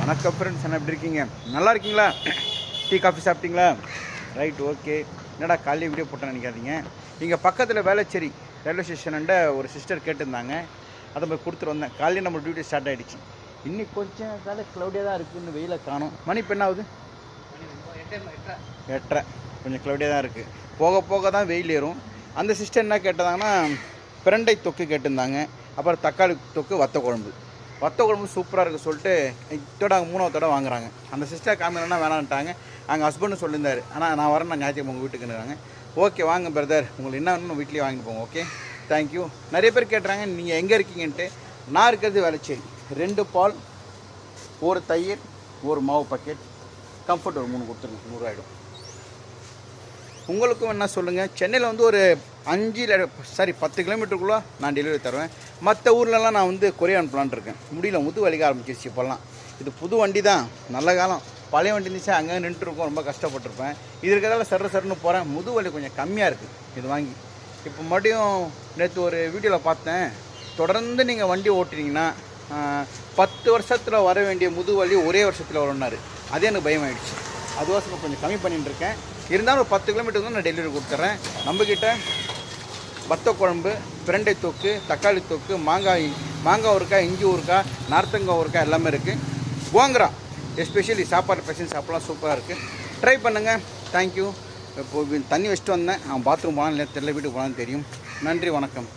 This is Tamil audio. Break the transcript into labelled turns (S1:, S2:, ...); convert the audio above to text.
S1: வணக்கம் ஃப்ரெண்ட்ஸ், என்ன எப்படி இருக்கீங்க? நல்லா இருக்கீங்களா? டீ காஃபி சாப்பிட்டீங்களா? Right, okay. என்னடா காலையில் வீடியோ போட்டேன்னு நினைக்காதீங்க. இங்கே பக்கத்தில் வேளச்சேரி ரயில்வே ஸ்டேஷன்ண்ட ஒரு சிஸ்டர் கேட்டிருந்தாங்க. அதை போய் கொடுத்துட்டு வந்தேன். காலையில் நம்ம டியூட்டி ஸ்டார்ட் ஆகிடுச்சு. இன்னைக்கு கொஞ்சம் காலை க்ளவுடியாக தான் இருக்குது, வெயிலை காணும். மணி இப்போ என்ன ஆகுது? 8:30. கொஞ்சம் க்ளவுடியாக தான் இருக்குது. போக போக தான் வெயில் ஏறும். அந்த சிஸ்டர் என்ன கேட்டதாங்கன்னா, பிரண்டை தொக்கு கேட்டிருந்தாங்க. அப்புறம் தக்காளி தொக்கு, வத்த குழம்பு சூப்பராக இருக்குது சொல்லிட்டு இதோட 3வது தடவை வாங்குறாங்க. அந்த சிஸ்டர் காமினா வேணான்ட்டாங்க. அங்கே ஹஸ்பண்டு சொல்லியிருந்தார், ஆனால் நான் வரேன், நான் ஞாயிற்றுக்கிழமை உங்கள் வீட்டுக்குன்னுறாங்க. ஓகே வாங்க பிரதர், உங்களுக்கு என்ன வேணும் வீட்லேயே வாங்கிட்டு போங்க. Okay, thank you. நிறைய பேர் கேட்டுறாங்க நீங்கள் எங்கே இருக்கீங்கன்ட்டு. நான் இருக்கிறது வேளச்சேரி. 2 பால், 1 தயிர், 1 மாவு பாக்கெட், கம்ஃபர்ட் ஒரு 3 கொடுத்துருங்க, 100 ஆகிடும். உங்களுக்கும் என்ன சொல்லுங்கள். சென்னையில் ஒரு 10 கிலோமீட்டருக்குள்ளே நான் டெலிவரி தருவேன். மற்ற ஊர்லலாம் நான் கொரியர் அனுப்பலான் இருக்கேன். முடியல, முது வலிக்க ஆரம்பிச்சிருச்சு இப்போல்லாம். இது புது வண்டி தான், நல்ல காலம். பழைய வண்டி இருந்துச்சு, அங்கே நின்றுருக்கோம், ரொம்ப கஷ்டப்பட்டுருப்பேன். இது இருக்கிறதால சர்ன்னு போகிறேன். முது வலி கொஞ்சம் கம்மியாக இருக்குது இது வாங்கி. இப்போ மறுபடியும் நேற்று ஒரு வீடியோவில் பார்த்தேன், தொடர்ந்து நீங்கள் வண்டி ஓட்டுறீங்கன்னா 10 வருஷத்தில் வர வேண்டிய முது வலி ஒரே வருஷத்தில் வரணுன்னாரு. அதே எனக்கு பயமாயிடுச்சு. அதுவாசம் கொஞ்சம் கம்மி பண்ணிட்டு இருக்கேன். இருந்தாலும் ஒரு 10 கிலோமீட்டருக்கு நான் டெலிவரி கொடுத்துட்றேன். நம்மக்கிட்ட வத்த குழம்பு, பிரண்டை தொக்கு, தக்காளி தொக்கு, மாங்காய் ஊறுக்காய், இஞ்சி ஊறுக்காய், நார்த்தங்காய் ஊறுக்காய் எல்லாமே இருக்குது. கோங்கரா எஸ்பெஷலி சாப்பாடு பேஷன் சாப்பிட்லாம் சூப்பராக இருக்குது. ட்ரை பண்ணுங்கள். தேங்க்யூ. இப்போ தண்ணி வச்சுட்டு வந்தேன். அவன் பாத்ரூம் போனான்னு தெரியல, வீட்டுக்கு போனான்னு தெரியும். நன்றி, வணக்கம்.